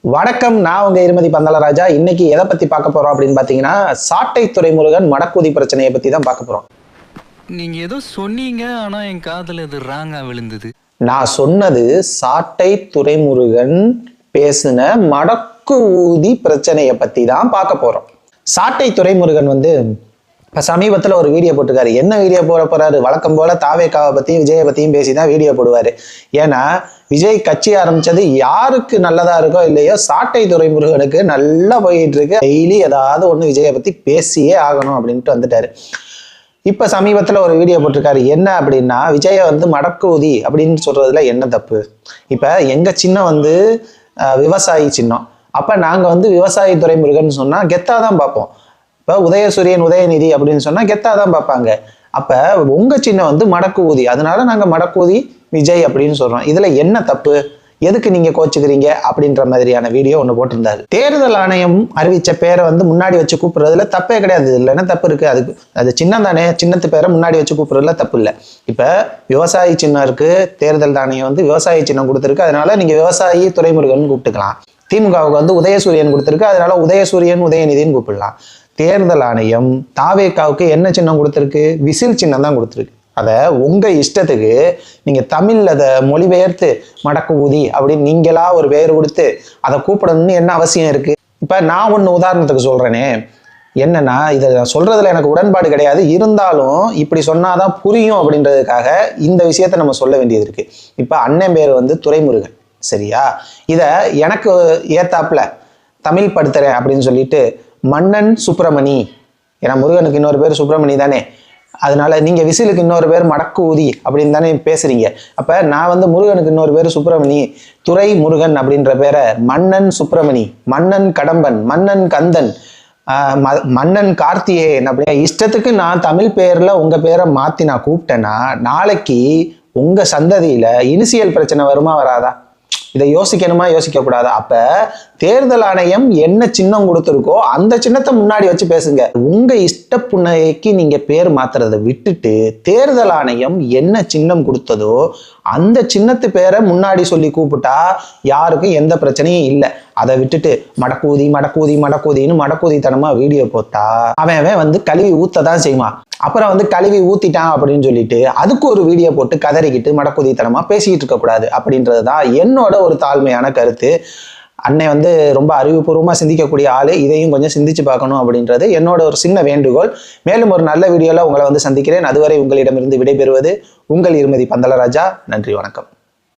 வணக்கம், நான் உங்க இருமதி பந்தலராஜா. இன்னைக்கு எதை பத்தி பார்க்க போறோம் அப்படின்னு பாத்தீங்கன்னா, சாட்டை துரைமுருகன் மடக்குதி பிரச்சனையை பத்தி தான் பார்க்க போறோம். நீங்க ஏதோ சொன்னீங்க, ஆனா என் காதுல இது ராங்கா விழுந்தது. நான் சொன்னது சாட்டை துரைமுருகன் பேசின மடக்கு ஊதி பிரச்சனையை பத்தி தான் பார்க்க போறோம். சாட்டை துரைமுருகன் இப்போ சமீபத்தில் ஒரு வீடியோ போட்டிருக்காரு. என்ன வீடியோ போட போறாரு? வழக்கம் போல தாவேக்காவை பற்றியும் விஜயை பற்றியும் பேசி தான் வீடியோ போடுவார். ஏன்னா விஜய் கட்சி ஆரம்பிச்சது யாருக்கு நல்லதா இருக்கோ இல்லையோ, சாட்டை துரைமுருகனுக்கு நல்லா போயிட்டு இருக்கு. டெய்லி ஏதாவது ஒன்று விஜயை பற்றி பேசியே ஆகணும் அப்படின்ட்டு வந்துட்டாரு. இப்போ சமீபத்தில் ஒரு வீடியோ போட்டிருக்காரு. என்ன அப்படின்னா, விஜயை மடக்குதி அப்படின்னு சொல்றதுல என்ன தப்பு? இப்போ எங்க சின்னம் விவசாயி சின்னம். அப்போ நாங்கள் விவசாயி துரைமுருகன் சொன்னால் கெத்தாக தான் பார்ப்போம். இப்போ உதயசூரியன் உதயநிதி அப்படின்னு சொன்னா கெத்தா தான் பார்ப்பாங்க. அப்ப உங்க சின்ன மடக்கு ஊதி, அதனால நாங்க மடக்கூதி விஜய் அப்படின்னு சொல்றோம். இதுல என்ன தப்பு? எதுக்கு நீங்க கோச்சுக்கிறீங்க அப்படின்ற மாதிரியான வீடியோ ஒன்று போட்டிருந்தாரு. தேர்தல் ஆணையம் அறிவிச்ச பேரை முன்னாடி வச்சு கூப்பிடுறதுல தப்பே கிடையாது. இதுல என்ன தப்பு இருக்கு? அது சின்னம் தானே, சின்னத்து பேரை முன்னாடி வச்சு கூப்பிடுறதுல தப்பு இல்லை. இப்ப விவசாயி சின்னம் இருக்கு, தேர்தல் ஆணையம் விவசாயி சின்னம் கொடுத்துருக்கு, அதனால நீங்க விவசாயி துரைமுருகன் கூப்பிட்டுக்கலாம். திமுகவுக்கு உதயசூரியன் கொடுத்துருக்கு, அதனால உதயசூரியன் உதயநிதினு கூப்பிடலாம். தேர்தல் ஆணையம் தாவேக்காவுக்கு என்ன சின்னம் கொடுத்துருக்கு? விசில் சின்னம் தான் கொடுத்துருக்கு. அதை உங்க இஷ்டத்துக்கு நீங்க தமிழ்ல அதை மொழிபெயர்த்து மடக்கு ஊதி அப்படின்னு நீங்களா ஒரு பெயர் கொடுத்து அதை கூப்பிடணும்னு என்ன அவசியம் இருக்கு? இப்ப நான் ஒன்று உதாரணத்துக்கு சொல்றேனே, என்னன்னா இதை சொல்றதுல எனக்கு உடன்பாடு கிடையாது, இருந்தாலும் இப்படி சொன்னாதான் புரியும் அப்படின்றதுக்காக இந்த விஷயத்த நம்ம சொல்ல வேண்டியது இருக்கு. இப்ப அண்ணன் பேர் துரைமுருகன், சரியா? இத எனக்கு ஏத்தாப்புல தமிழ் படுத்துறேன் அப்படின்னு சொல்லிட்டு மன்னன் சுப்பிரமணி, ஏன்னா முருகனுக்கு இன்னொரு பேர் சுப்பிரமணி தானே, அதனால நீங்க விசிலுக்கு இன்னொரு பேர் மடக்கு ஊதி அப்படின்னு தானே பேசுறீங்க. அப்ப நான் முருகனுக்கு இன்னொரு பேர் சுப்பிரமணி, துரை முருகன் அப்படின்ற பேரை மன்னன் சுப்பிரமணி, மன்னன் கடம்பன், மன்னன் கந்தன், மன்னன் கார்த்திகேயன் அப்படியே இஷ்டத்துக்கு நான் தமிழ் பேர்ல உங்க பேரை மாத்தி நான் கூப்பிட்டேன்னா நாளைக்கு உங்க சந்ததியில இனிசியல் பிரச்சனை வருமா வராதா? இதை யோசிக்கணுமா யோசிக்க கூடாதா? அப்ப தேர்தல் ஆணையம் என்ன சின்னம் கொடுத்துருக்கோ அந்த சின்னத்தை முன்னாடி வச்சு பேசுங்க. உங்க இஷ்ட புன்னைக்கு நீங்க பேர் மாத்துறதை விட்டுட்டு தேர்தல் ஆணையம் என்ன சின்னம் கொடுத்ததோ அந்த சின்னத்து பேரை முன்னாடி சொல்லி கூப்பிட்டா யாருக்கும் எந்த பிரச்சனையும் இல்லை. அதை விட்டுட்டு மடக்கூதி மடக்கூதி மடக்கூதின்னு மடக்கூதித்தனமா வீடியோ போட்டா அவன் கழுவி ஊத்ததான் செய்வான். அப்புறம் கழுவி ஊத்திட்டான் அப்படின்னு சொல்லிட்டு அதுக்கு ஒரு வீடியோ போட்டு கதறிக்கிட்டு மடக்கூதித்தனமா பேசிக்கிட்டு இருக்க கூடாது அப்படின்றது தான் என்னோட ஒரு தாழ்மையான கருத்து. அன்னை ரொம்ப அறிவுபூர்வமா சிந்திக்கக்கூடிய ஆளு, இதையும் கொஞ்சம் சிந்திச்சு பார்க்கணும் அப்படின்றது என்னோட ஒரு சின்ன வேண்டுகோள். மேலும் ஒரு நல்ல வீடியோல உங்களை சந்திக்கிறேன். அதுவரை உங்களிடமிருந்து விடைபெறுவது உங்கள் இருமதி பந்தலராஜா. நன்றி, வணக்கம்.